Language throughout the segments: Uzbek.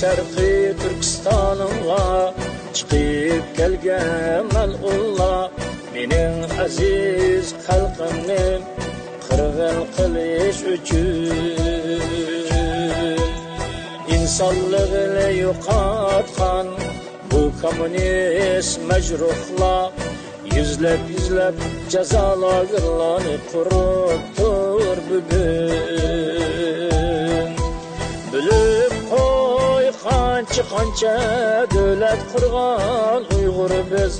Sharqiy Turkistonga chiqib kelgan mal'ullar mening aziz xalqimni qirg'in qilish uchun insonligini yo'qotgan bu kommunist majruhlar yuzlab jazolarni qurib tur bugun bilib qancha davlat qurgan Uyg'ur biz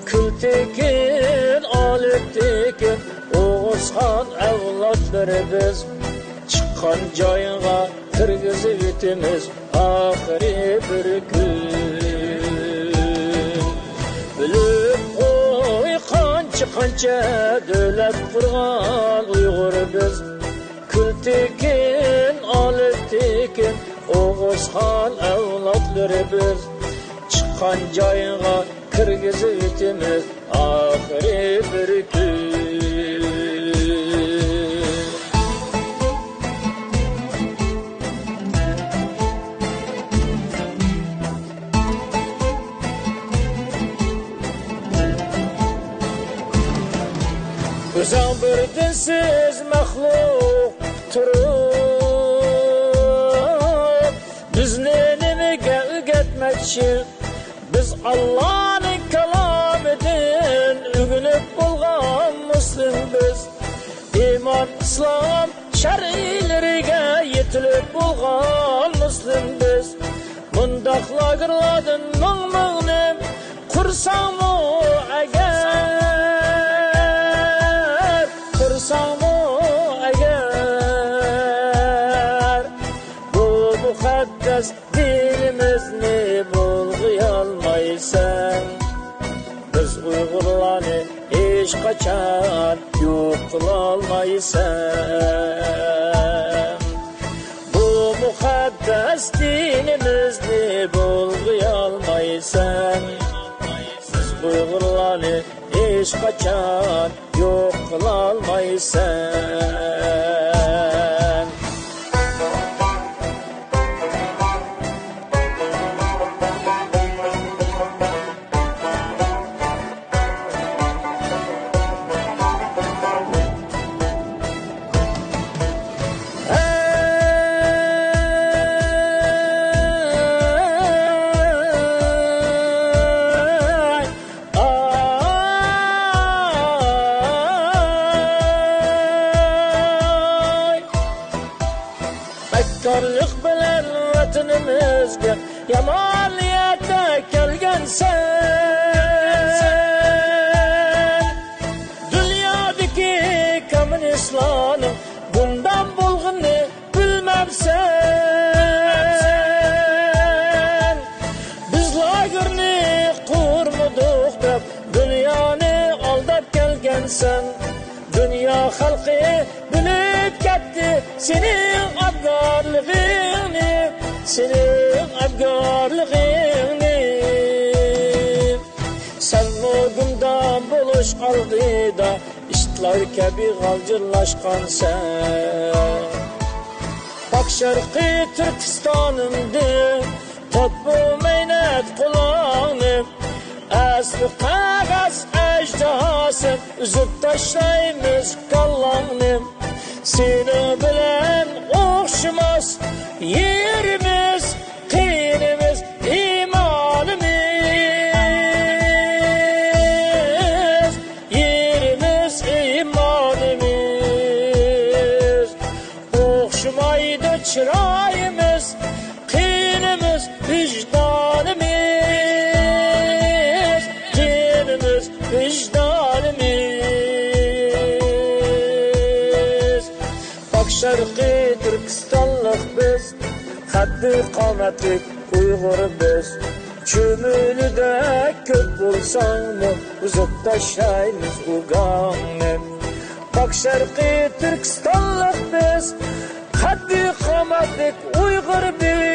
kul tekin olib tekin Oğuzxon avlodlari biz chiqqan joyga kirgizib yetimiz oxiri bir kun bilib qo'y qancha davlat qurgan Uyg'ur biz kul tekin olib tekin Oğuzxon avlodlari biz chiqqan joyga kirgizib yetimiz oxiri bir kun O'zing bir dinsiz maxluq turib bizni nimaga o'rgatmoqchi biz Allohning kalomidan o'rganib bo'lgan muslim biz iymon islom shar'iylariga yetilib bo'lgan muslim biz mundaq lagerlardan ming qursangmi agar bu muqaddas dinimizni bulg'ayolmaysan biz Uyg'urlarni hech qachon yo'q qilolmaysan bu muqaddas dinimizni bulg'ayolmaysan biz Uyg'urlarni hech qachon yo'q qilolmaysan Bakkarlık bilen vatanimizga yomon niyatda kelgansan dunyodagi kommunistlarning bundan bo'lganini bilmabsan biz lagerni qurmadik deb dunyoni aldab kelgansan dünya xalqi bilib ketdi sening abgorlig'ingni sen mo'gumdan bo'lish oldida ishlar kabi g'aljirlashqansan Pak Sharqiy Turkistonimda topbu mehnat qulog'ni asli qog'oz ajdahosin uzib tashlaymiz kallangni seni bilan o'xshamas yerimiz qinimiz imonimiz yerimiz imonimiz o'xshamaydi chiroyimiz qinimiz vijdonimiz qinimiz vijdonimiz Pak Sharqiy Turkistonlik biz haddi qomatlik Uyg'ur biz Çümülüde köp bulsanmı uzub taşlaymiz uganni. Bak Şarkı Türkistanlık biz Haddi Hamadik Uyg'ur biz